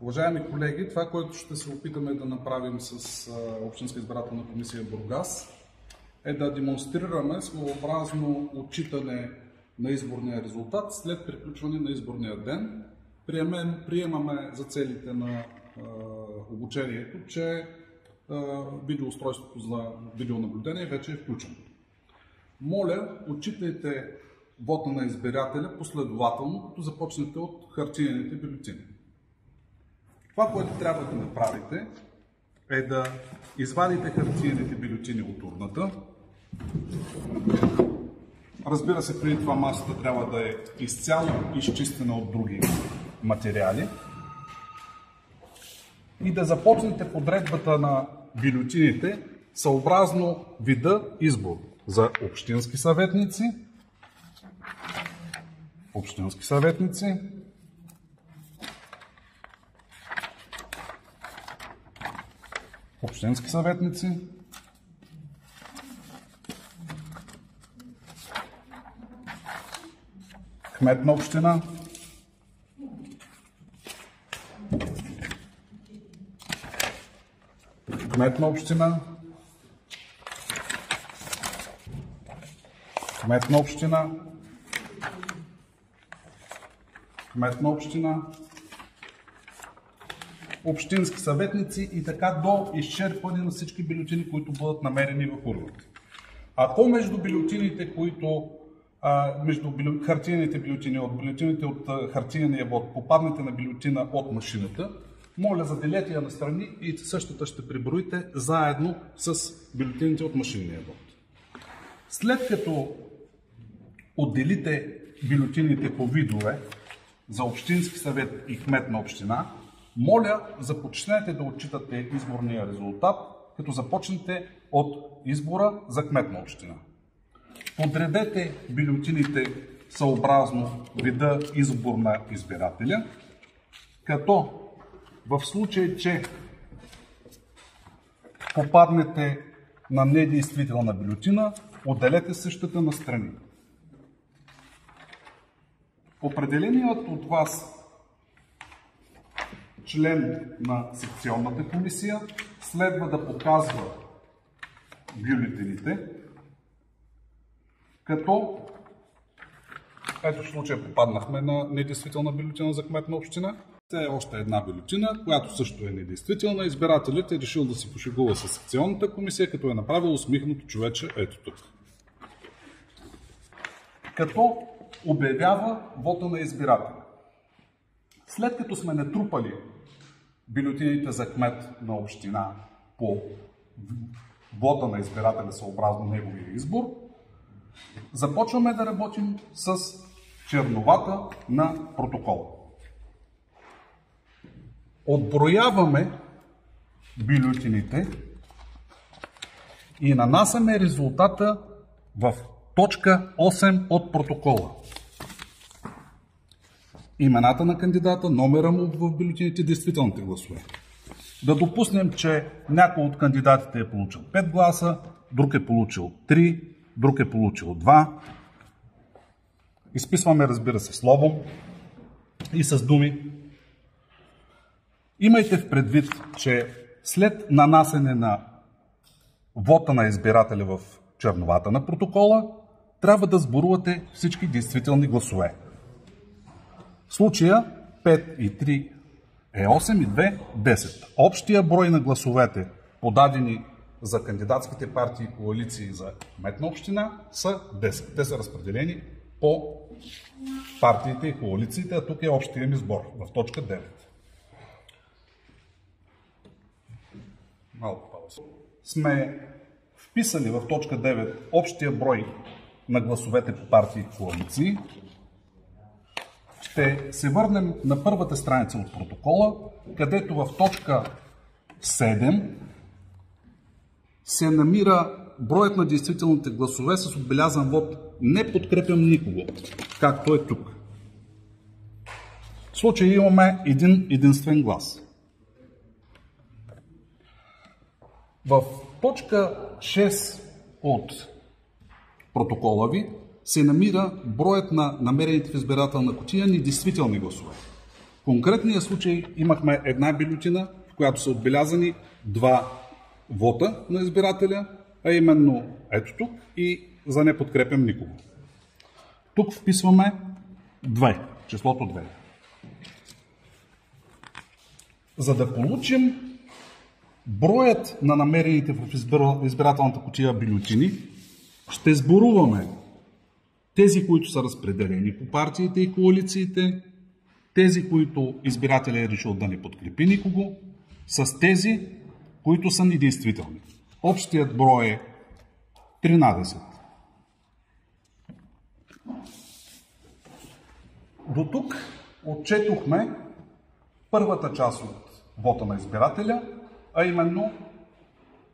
Уважаеми колеги, това, което ще се опитаме да направим с Общинска избирателна комисия Бургас, е да демонстрираме своеобразно отчитане на изборния резултат след приключване на изборния ден. Приемаме за целите на обучението, че видеоустройството за видеонаблюдение вече е включено. Моля, отчитайте вота на избирателя последователно, като започнете от хартиените бюлетини. Това, което трябва да направите, е да извадите хартиените бюлетини от урната. Разбира се, преди това масата трябва да е изцяло изчистена от други материали. И да започнете подредбата на бюлетините съобразно вида избор за общински съветници, кмет на община, кмет на община, кмет на община, кмет на община, общински съветници и така до изчерпване на всички бюлетини, които бъдат намерени в урната. Ако между бюлетините, между хартиените бюлетини от бюлетините от хартиения вод попаднете на бюлетина от машината, моля, заделете я настрани и същата ще преброите заедно с бюлетините от машинния вод. След като отделите бюлетините по видове за общински съвет и кмет на община, моля, започнете да отчитате изборния резултат, като започнете от избора за кмет на община. Подредете бюлетините съобразно вида избор на избирателя, като в случай, че попаднете на недействителна бюлетина, отделете същата настрани. Определеният от вас член на секционната комисия следва да показва бюлетините, като ето в случая попаднахме на недействителна бюлетина за кмет на община. Това е още една бюлетина, която също е недействителна. Избирателят е решил да се пошегува с секционната комисия, като е направил усмихнато човече ето тук. Като обявява вота на избирателя. След като сме натрупали бюлетините за кмет на община по вота на избирателя съобразно неговия избор, започваме да работим с черновата на протокола. Отброяваме бюлетините и нанасяме резултата в точка 8 от протокола. Имената на кандидата, номера му в бюлетините, действителните гласове. Да допуснем, че някой от кандидатите е получил 5 гласа, друг е получил 3, друг е получил 2. Изписваме, разбира се, словом и с думи. Имайте в предвид, че след нанасене на вота на избирателя в черновата на протокола, трябва да сборувате всички действителни гласове. В случая 5 и 3 е 8 и 2 – 10. Общия брой на гласовете, подадени за кандидатските партии и коалиции за кмет на община, са 10. Те са разпределени по партиите и коалициите, а тук е общия ми сбор в точка 9. Малко пауза. Сме вписали в точка 9 общия брой на гласовете по партии и коалиции. Ще се върнем на първата страница от протокола, където в точка 7 се намира броят на действителните гласове с отбелязан вод "Не подкрепям никого", както е тук. В случая имаме един единствен глас. В точка 6 от протокола ви се намира броят на намерените в избирателна кутия недействителни гласове. конкретния случай имахме една бюлетина, в която са отбелязани 2 вота на избирателя, а именно ето тук и за не подкрепям никого. Тук вписваме 2, числото 2. За да получим броят на намерените в избирателната кутия бюлетини, ще сборуваме тези, които са разпределени по партиите и коалициите, тези, които избирателят е решил да не подкрепи никого, с тези, които са недействителни. Общият брой е 13. До тук отчетохме първата част от вота на избирателя, а именно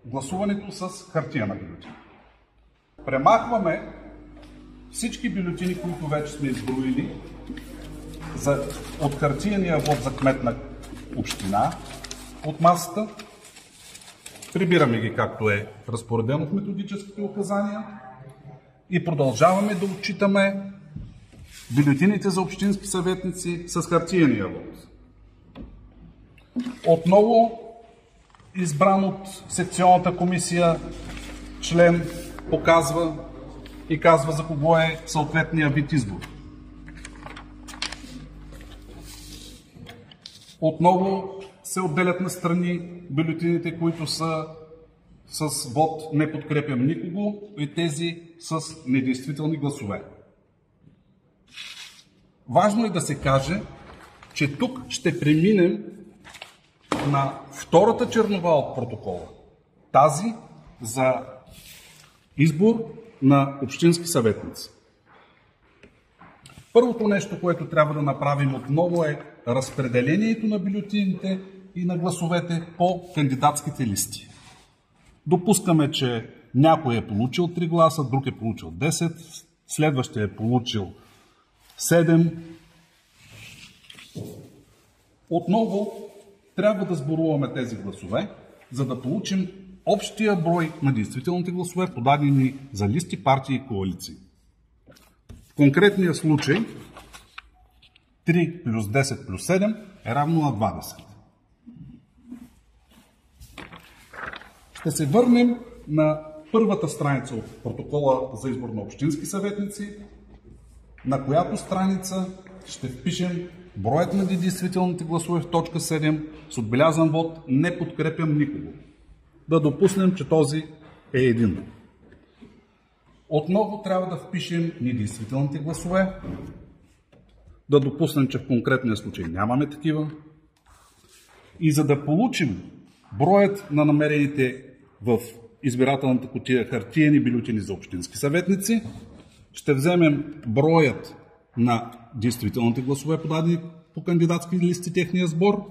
гласуването с хартиена бюлетина. Премахваме всички бюлетини, които вече сме изброили от хартиения вод за кмет на община от масата. Прибираме ги както е разпоредено в методическите указания и продължаваме да отчитаме бюлетините за общински съветници с хартиения вод. Отново избран от секционната комисия член показва и казва за кого е съответния вид избор. Отново се отделят на страни бюлетините, които са с вод не подкрепям никого и тези с недействителни гласове. Важно е да се каже, че тук ще преминем на втората чернова от протокола. Тази за избор на общински съветници. Първото нещо, което трябва да направим отново е разпределението на бюлетините и на гласовете по кандидатските листи. Допускаме, че някой е получил 3 гласа, друг е получил 10, следващия е получил 7. Отново трябва да сборуваме тези гласове, за да получим общия брой на действителните гласове, подадени за листи, партии и коалиции. В конкретния случай 3 плюс 10 плюс 7 е равно на 20. Ще се върнем на първата страница от протокола за избор на общински съветници, на която страница ще впишем броят на недействителните гласове в точка 7 с отбелязан вод не подкрепям никого. Да допуснем, че този е един. Отново трябва да впишем недействителните гласове, да допуснем, че в конкретния случай нямаме такива. И за да получим броят на намерените в избирателната кутия хартиени бюлетини за общински съветници, ще вземем броят на действителните гласове, подадени по кандидатски листи, техния сбор,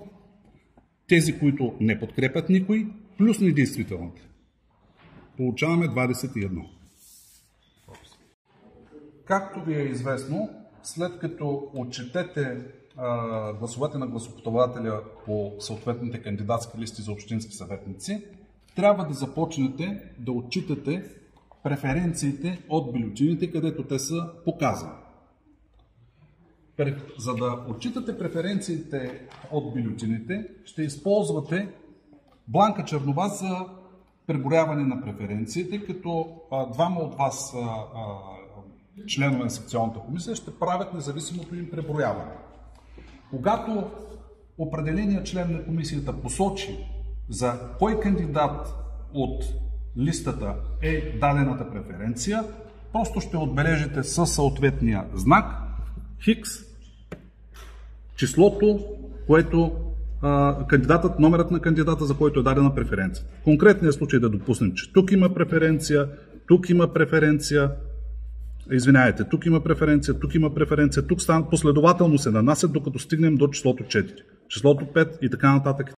тези, които не подкрепят никой, плюс недействителните. Получаваме 21. Както ви е известно, след като отчетете гласовете на гласоподавателя по съответните кандидатски листи за общински съветници, трябва да започнете да отчитате преференциите от бюлетините, където те са показани. За да отчитате преференциите от бюлетините, ще използвате бланка чернова за преброяване на преференциите, като двама от вас, членове на секционната комисия, ще правят независимото им преброяване. Когато определеният член на комисията посочи за кой кандидат от листата е дадената преференция, просто ще отбележите със съответния знак Хикс числото, което кандидатът, номерът на кандидата, за който е дадена преференция. В конкретния случай да допуснем, че тук има преференция, тук има преференция, тук има преференция, тук има преференция, тук последователно се нанасят, докато стигнем до числото 4, числото 5 и така нататък.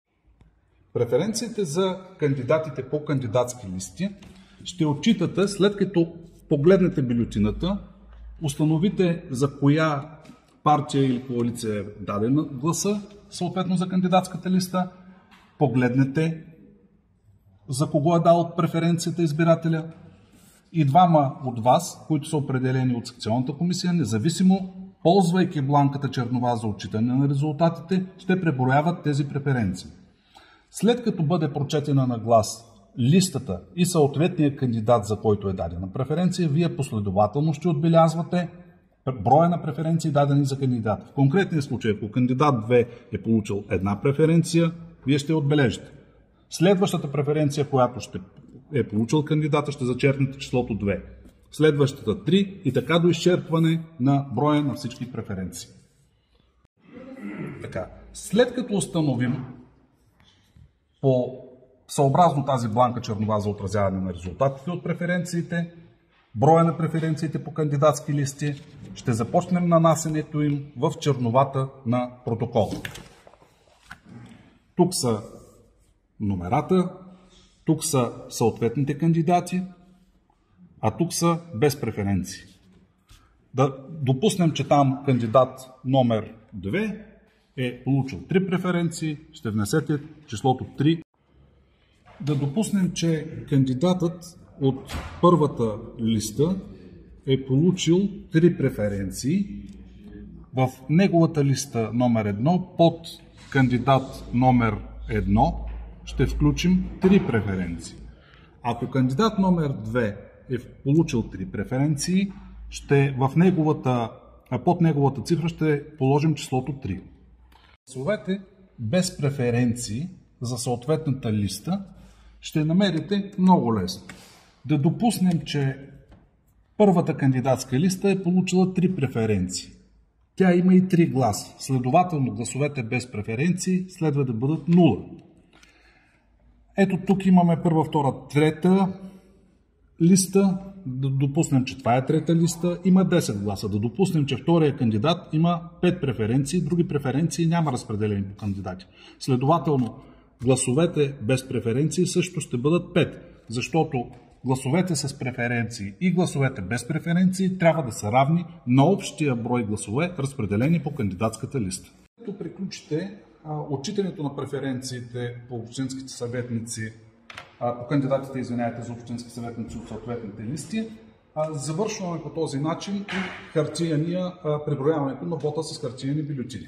Преференциите за кандидатите по кандидатски листи ще отчитате след като погледнете бюлетината, установите за коя партия или коалиция е дадена гласа, съответно за кандидатската листа, погледнете за кого е дал преференцията избирателя и двама от вас, които са определени от секционната комисия, независимо ползвайки бланката чернова за отчитане на резултатите, ще преброяват тези преференции. След като бъде прочетена на глас листата и съответния кандидат, за който е дадена преференция, вие последователно ще отбелязвате броя на преференции, дадени за кандидата. В конкретния случай, ако кандидат 2 е получил една преференция, вие ще я отбележите. Следващата преференция, която ще е получил кандидата, ще зачеркнете числото 2. Следващата 3 и така до изчерпване на броя на всички преференции. Така, след като установим съобразно тази бланка чернова за отразяване на резултатите от преференциите, броя на преференциите по кандидатски листи, ще започнем нанасенето им в черновата на протокола. Тук са номерата, тук са съответните кандидати, а тук са без преференции. Да допуснем, че там кандидат номер 2 е получил 3 преференции, ще внесете числото 3. Да допуснем, че кандидатът от първата листа е получил 3 преференции. В неговата листа номер 1 под кандидат номер 1 ще включим 3 преференции. Ако кандидат номер 2 е получил 3 преференции, под неговата цифра ще положим числото 3. Гласовете без преференции за съответната листа ще намерите много лесно. Да допуснем, че първата кандидатска листа е получила 3 преференции. Тя има и 3 гласа. Следователно гласовете без преференции следва да бъдат 0. Ето тук имаме първа, втора, трета листа. Да допуснем, че това е трета листа. Има 10 гласа. Да допуснем, че втория кандидат има 5 преференции. Други преференции няма разпределени по кандидати. Следователно гласовете без преференции също ще бъдат 5, защото гласовете с преференции и гласовете без преференции трябва да са равни на общия брой гласове, разпределени по кандидатската листа. Като приключите отчитането на преференциите по общинските съветници, по кандидатите, за общински съветници от съответните листи, завършваме по този начин и преброяването на вота с хартиени бюлетини.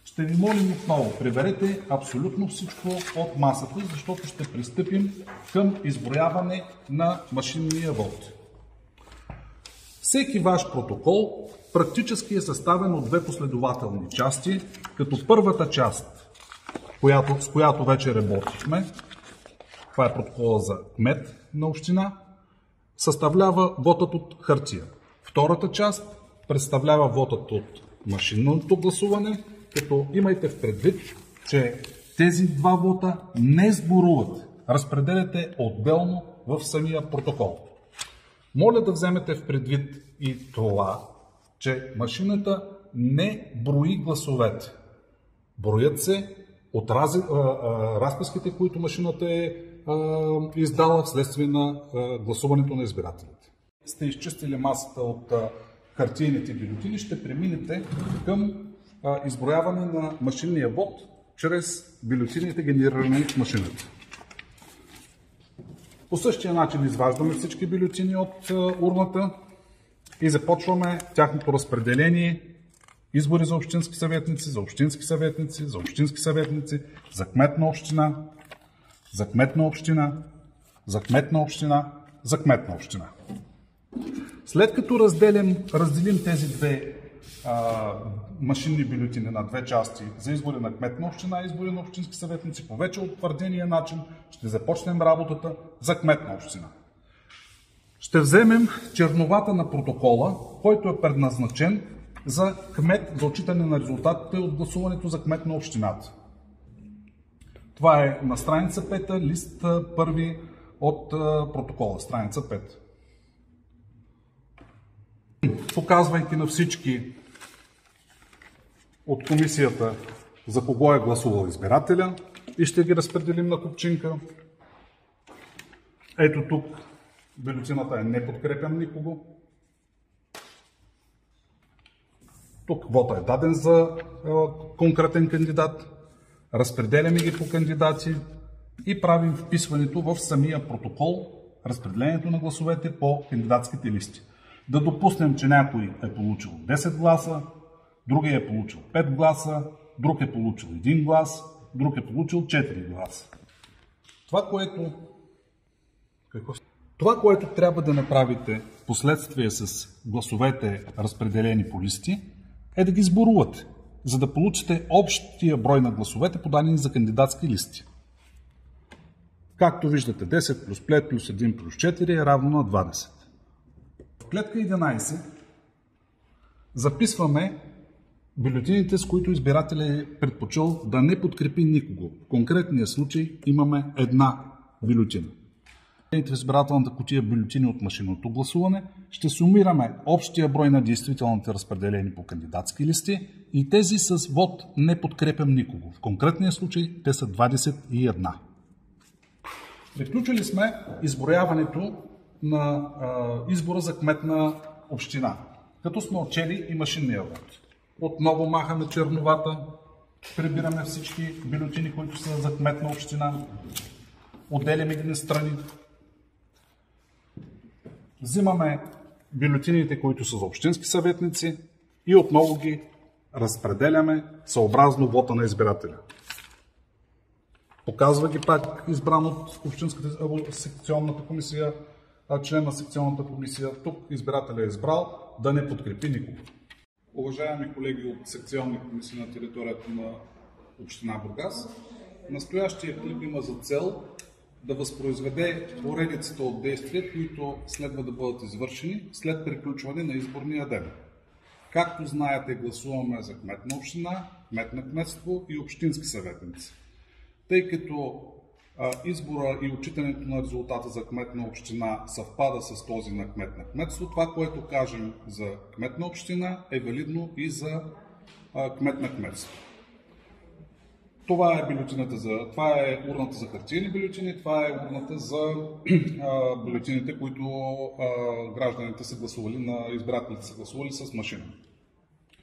Ще ви молим отново, приберете абсолютно всичко от масата, защото ще пристъпим към изброяване на машинния вод. Всеки ваш протокол практически е съставен от 2 последователни части, като първата част, с която вече работихме, това е протокола за кмет на община, съставлява вотът от хартия. Втората част представлява вотът от машинното гласуване, като имайте в предвид, че тези 2 вота не сборуват. Разпределяте отделно в самия протокол. Моля да вземете в предвид и това, че машината не брои гласовете. Броят се от разписките, които машината е издала вследствие на гласуването на избирателите. Сте изчистили масата от хартиените бюлетини, ще преминете към изброяване на машинния вод чрез бюлетините, генерирани в машината. По същия начин изваждаме всички бюлетини от урната и започваме тяхното разпределение. Избори за общински съветници, за общински съветници, за общински съветници, за кмет на община, за кмет на община, за кмет на община, за кмет на община. След като разделим тези 2 машинни бюлетини на 2 части за избори на кмет на община и избори на общински съветници, по вече утвърдения начин ще започнем работата за кмет на община. Ще вземем черновата на протокола, който е предназначен за отчитане на резултатите от гласуването за кмет на общината. Това е на страница 5, лист 1 от протокола, страница 5. Показвайки на всички от комисията за кого е гласувал избирателя и ще ги разпределим на купчинка. Ето тук бюлетината е не подкрепям никого. Тук вота е даден за конкретен кандидат. Разпределяме ги по кандидати и правим вписването в самия протокол, разпределението на гласовете по кандидатските листи. Да допуснем, че някой е получил 10 гласа, другия е получил 5 гласа, друг е получил 1 глас, друг е получил 4 гласа. Това, което трябва да направите в последствие с гласовете, разпределени по листи, е да ги сборувате, за да получите общия брой на гласовете, подадени за кандидатски листи. Както виждате, 10 плюс 5 плюс 1 плюс 4 е равно на 20. В клетка 11 записваме бюлетините, с които избирателят е предпочел да не подкрепи никого. В конкретния случай имаме една бюлетина. В избирателната кутия бюлетини от машинното гласуване ще сумираме общия брой на действителните разпределени по кандидатски листи и тези с вод не подкрепям никого. В конкретния случай те са 21. Приключили сме изброяването на избора за кмет на община, като сме отчели и машинния вод. Отново махаме черновата, прибираме всички бюлетини, които са за кмет на община, отделяме ги на страни. Взимаме бюлетините, които са за общински съветници и отново ги разпределяме съобразно вота на избирателя. Показва ги пак избран от секционната комисия, член на секционната комисия. Тук избирателя е избрал да не подкрепи никого. Уважаеми колеги от секционни комисии на територията на община Бургас, настоящия клип има за цел да възпроизведе поредицата от действия, които следва да бъдат извършени след приключване на изборния ден. Както знаете, гласуваме за кмет на община, кмет на кметство и общински съветници. Тъй като избора и отчитането на резултата за кмет на община съвпада с този на кмет на кметство, това, което кажем за кмет на община, е валидно и за кмет на кметство. Това е урната за хартиени бюлетини, това е урната за бюлетините, които гражданите са гласували, избирателите са гласували с машина.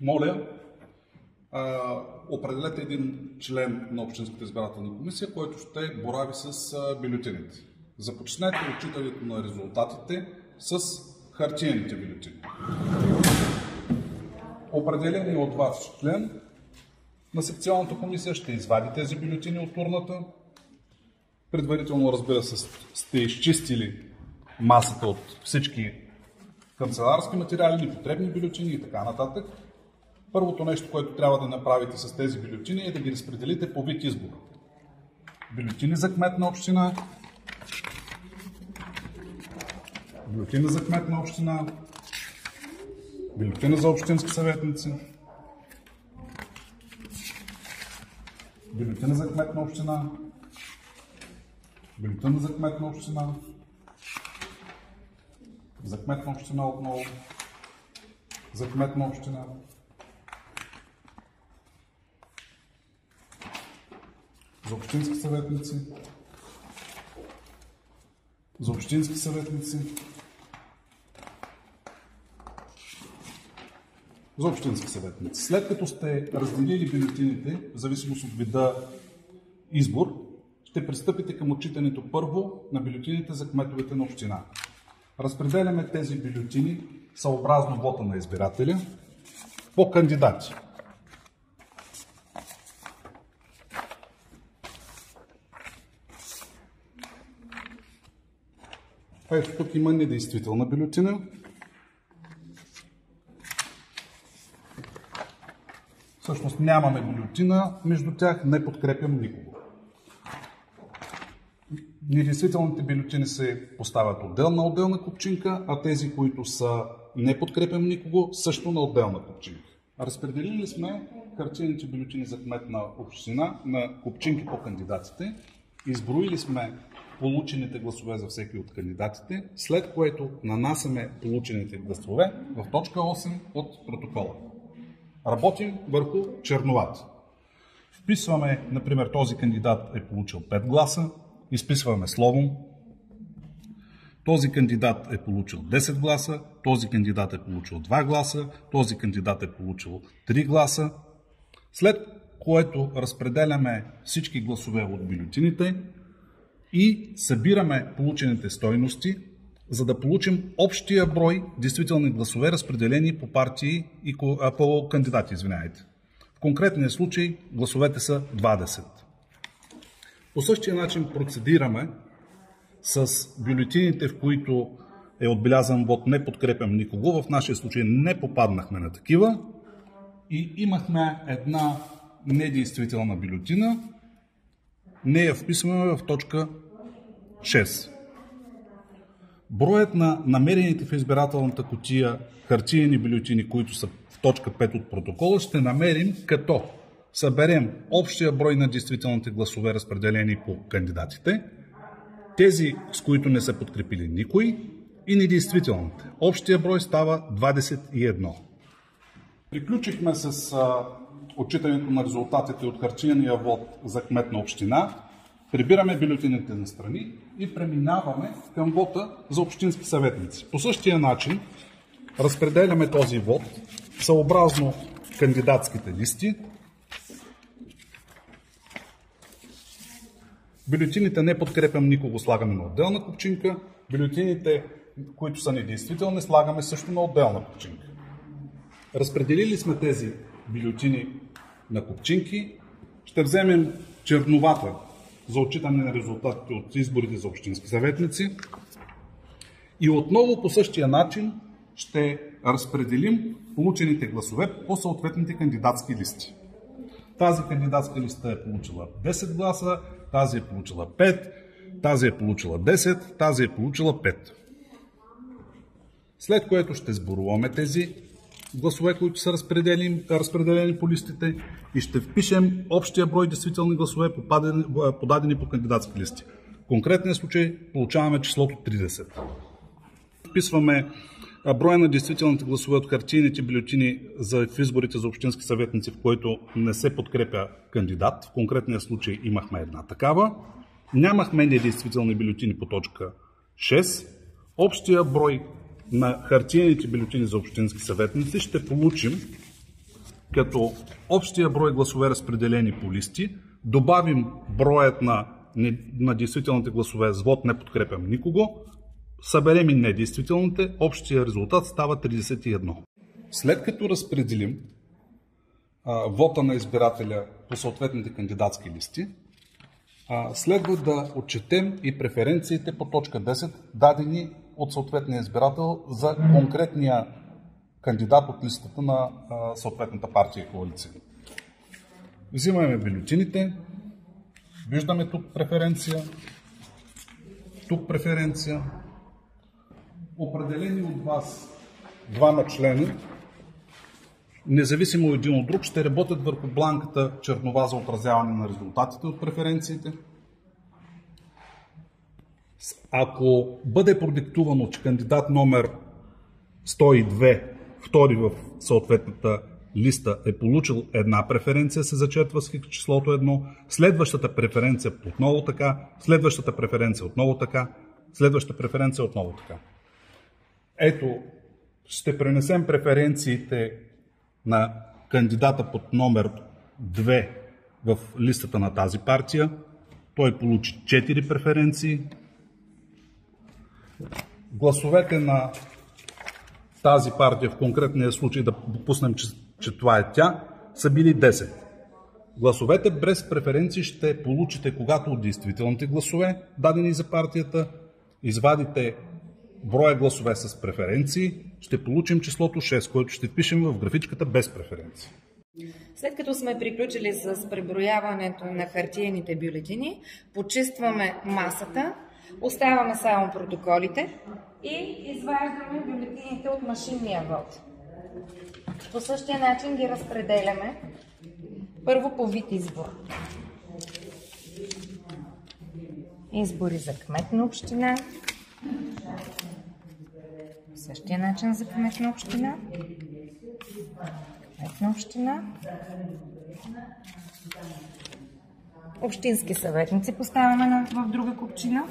Моля, определете един член на Общинската избирателна комисия, който ще борави с бюлетините. Започнете отчитането на резултатите с хартиените бюлетини. Определен от вас член на секционната комисия ще извади тези бюлетини от урната. Предварително, разбира се, сте изчистили масата от всички канцеларски материали, непотребни бюлетини и така нататък. Първото нещо, което трябва да направите с тези бюлетини, е да ги разпределите по вид избор. Бюлетини за кмет на община, бюлетина за кмет на община, бюлетина за общински съветници, бюлетина за кмет на община, бюлетина за кмет на община, за кмет на община отново, за кмет на община, за общински съветници, за общински съветници, за общински съветници. След като сте разделили бюлетините, в зависимост от вида избор, ще пристъпите към отчитането първо на бюлетините за кметовете на община. Разпределяме тези бюлетини съобразно вота на избирателя по кандидати. Ето тук има недействителна бюлетина. Всъщност нямаме бюлетина, между тях не подкрепям никого. Недействителните бюлетини се поставят на отделна купчинка, а тези, които са не подкрепям никого, също на отделна купчинка. Разпределили сме хартиените бюлетини за кмет на община на купчинки по кандидатите, изброили сме получените гласове за всеки от кандидатите, след което нанасяме получените гласове в точка 8 от протокола. Работим върху черновата. Вписваме, например, този кандидат е получил 5 гласа, изписваме словом. Този кандидат е получил 10 гласа, този кандидат е получил 2 гласа, този кандидат е получил 3 гласа, след което разпределяме всички гласове от бюлетините и събираме получените стойности за да получим общия брой действителни гласове, разпределени по партии и по кандидати. В конкретния случай гласовете са 20. По същия начин процедираме с бюлетините, в които е отбелязан вод „не подкрепям никого“. В нашия случай не попаднахме на такива и имахме една недействителна бюлетина. Нея вписваме в точка 6. Броят на намерените в избирателната кутия хартиени бюлетини, които са в точка 5 от протокола, ще намерим като съберем общия брой на действителните гласове, разпределени по кандидатите, тези, с които не са подкрепили никой, и недействителните. Общия брой става 21. Приключихме с отчитането на резултатите от хартиения вод за кмет на община. Прибираме бюлетините на страни и преминаваме към вота за общински съветници. По същия начин разпределяме този вод съобразно кандидатските листи. Бюлетините „не подкрепям никого“ слагаме на отделна купчинка. Бюлетините, които са недействителни, слагаме също на отделна купчинка. Разпределили сме тези бюлетини на купчинки. Ще вземем черновата за отчитане на резултатите от изборите за общински съветници и отново по същия начин ще разпределим получените гласове по съответните кандидатски листи. Тази кандидатска листа е получила 10 гласа, тази е получила 5, тази е получила 10, тази е получила 5. След което ще сборуваме тези гласове, които са разпределени по листите и ще впишем общия брой действителни гласове, подадени по кандидатски листи. В конкретния случай получаваме числото 30. Вписваме броя на действителните гласове от хартиените бюлетини в изборите за общински съветници, в който не се подкрепя кандидат. В конкретния случай имахме една такава. Нямахме недействителни бюлетини по точка 6. Общия брой на хартиените бюлетини за общински съветници ще получим като общия брой гласове, разпределени по листи, добавим броят на действителните гласове с вод „не подкрепям никого“, съберем и недействителните, общия резултат става 31. След като разпределим вота на избирателя по съответните кандидатски листи, следва да отчетем и преференциите по точка 10, дадени от съответния избирател за конкретния кандидат от листата на съответната партия и коалиция. Взимаме бюлетините, виждаме тук преференция, определени от вас двама члени, независимо един от друг, ще работят върху бланката чернова за отразяване на резултатите от преференциите. Ако бъде продиктувано, че кандидат номер 102, втори в съответната листа, е получил една преференция, се зачертва с числото 1, следващата преференция отново така, следващата преференция отново така, следващата преференция отново така. Ето, ще пренесем преференциите на кандидата под номер 2 в листата на тази партия. Той получи 4 преференции. Гласовете на тази партия, в конкретния случай да допуснем, че това е тя, са били 10. Гласовете без преференции ще получите, когато от действителните гласове, дадени за партията, извадите броя гласове с преференции, ще получим числото 6, което ще впишем в графичката без преференции. След като сме приключили с преброяването на хартиените бюлетини, почистваме масата, оставяме само протоколите и изваждаме бюлетините от машинния вод. По същия начин ги разпределяме първо по вид избор. Избори за кмет на община. По същия начин за кмет на община. Кмет на община. Общински съветници поставяме в друга купчина.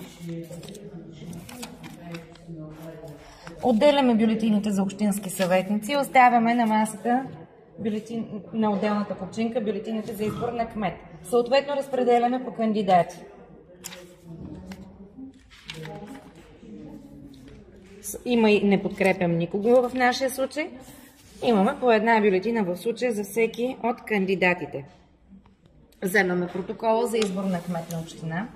Отделяме бюлетините за общински съветници и оставяме на масата на отделната купчинка бюлетините за избор на кмет. Съответно разпределяме по кандидати. има и не подкрепям никого в нашия случай. Имаме по една бюлетина в случая за всеки от кандидатите. Вземаме протокола за избор на кмет на община.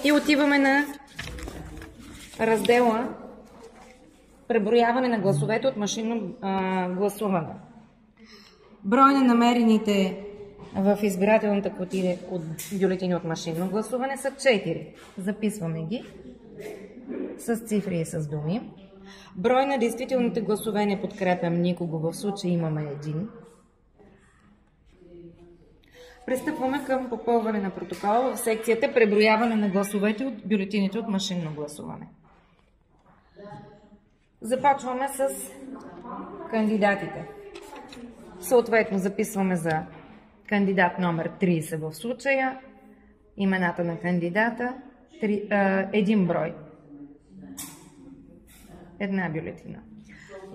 И отиваме на раздела преброяване на гласовете от машинно гласуване. Брой на намерените в избирателната кутия от бюлетини от машинно гласуване са 4. Записваме ги с цифри и с думи. Брой на действителните гласове не подкрепям никого, в случай имаме 1. Пристъпваме към попълване на протокола в секцията преброяване на гласовете от бюлетините от машинно гласуване. Започваме с кандидатите. Съответно записваме за кандидат номер 30 в случая, имената на кандидата, един брой, една бюлетина.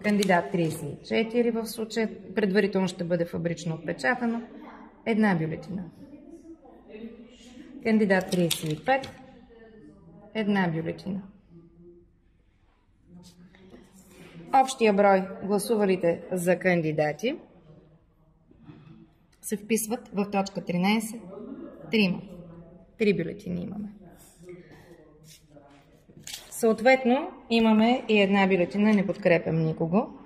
Кандидат 34 в случая, предварително ще бъде фабрично отпечатано, една бюлетина. Кандидат 35, една бюлетина. Общия брой гласувалите за кандидати се вписват в точка 13. 3 бюлетини имаме. Съответно, имаме и една бюлетина, не подкрепям никого.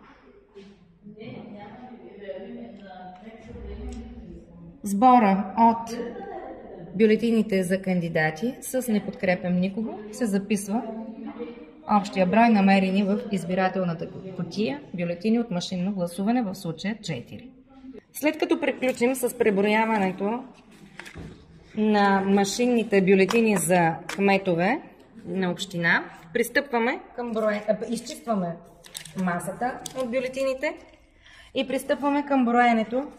Сбора от бюлетините за кандидати с не подкрепям никого се записва общия брой намерени в избирателната кутия бюлетини от машинно гласуване, в случая 4. След като приключим с преброяването на машинните бюлетини за кметове на община, пристъпваме към изчистваме масата от бюлетините и пристъпваме към броенето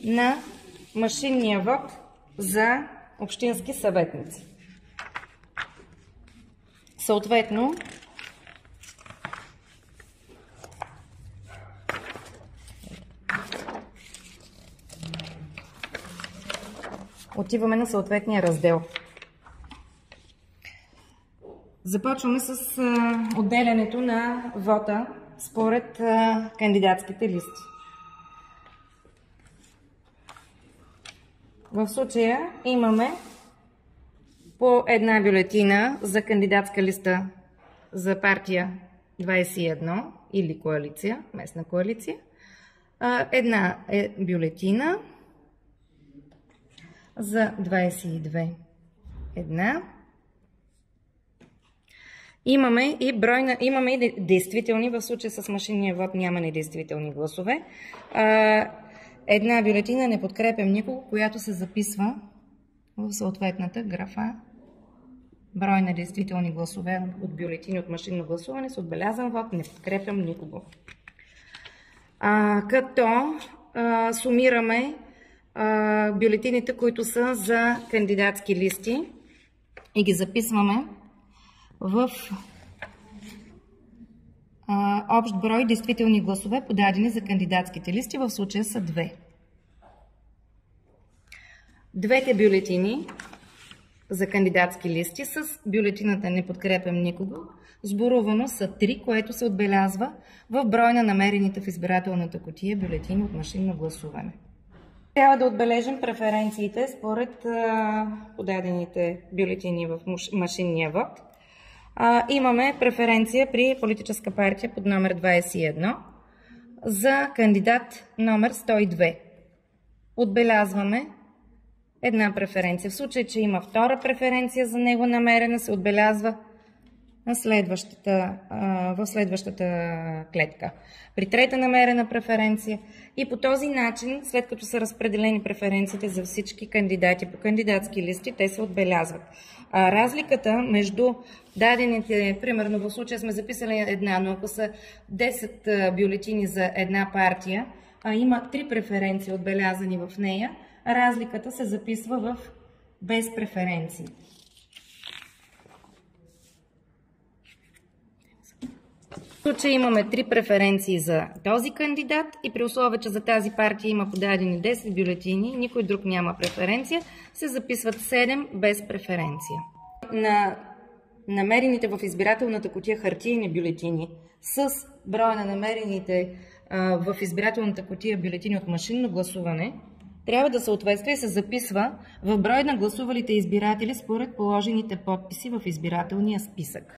на машинния вод за общински съветници. Съответно, отиваме на съответния раздел. Започваме с отделянето на вота според кандидатските листи. В случая имаме по една бюлетина за кандидатска листа за партия 21 или коалиция, местна коалиция. Една бюлетина за 22. Една. Имаме и действителни, в случая с машинния вод няма недействителни гласове. Една бюлетина не подкрепям никого, която се записва в съответната графа. Брой на действителни гласове от бюлетини от машинно гласуване с отбелязан вод, не подкрепям никого. Като сумираме бюлетините, които са за кандидатски листи и ги записваме в общ брой действителни гласове, подадени за кандидатските листи, в случая са 2. Двете бюлетини за кандидатски листи с бюлетината не подкрепям никого, сборувано са 3, което се отбелязва в брой на намерените в избирателната кутия бюлетини от машинно гласуване. Трябва да отбележим преференциите според подадените бюлетини в машинния вод. Имаме преференция при политическа партия под номер 21 за кандидат номер 102. Отбелязваме една преференция. В случай, че има втора преференция за него намерена, се отбелязва в следващата клетка. При трета намерена преференция и по този начин, след като са разпределени преференциите за всички кандидати по кандидатски листи, те се отбелязват. Разликата между дадените, примерно в случая сме записали една, но ако са 10 бюлетини за една партия, има 3 преференции отбелязани в нея, разликата се записва в без преференции. В случай имаме 3 преференции за този кандидат и при условие, че за тази партия има подадени 10 бюлетини, никой друг няма преференция, се записват 7 без преференция. на намерените в избирателната кутия хартиени бюлетини с броя на намерените в избирателната кутия бюлетини от машинно гласуване трябва да съответства и се записва в брой на гласувалите избиратели според положените подписи в избирателния списък.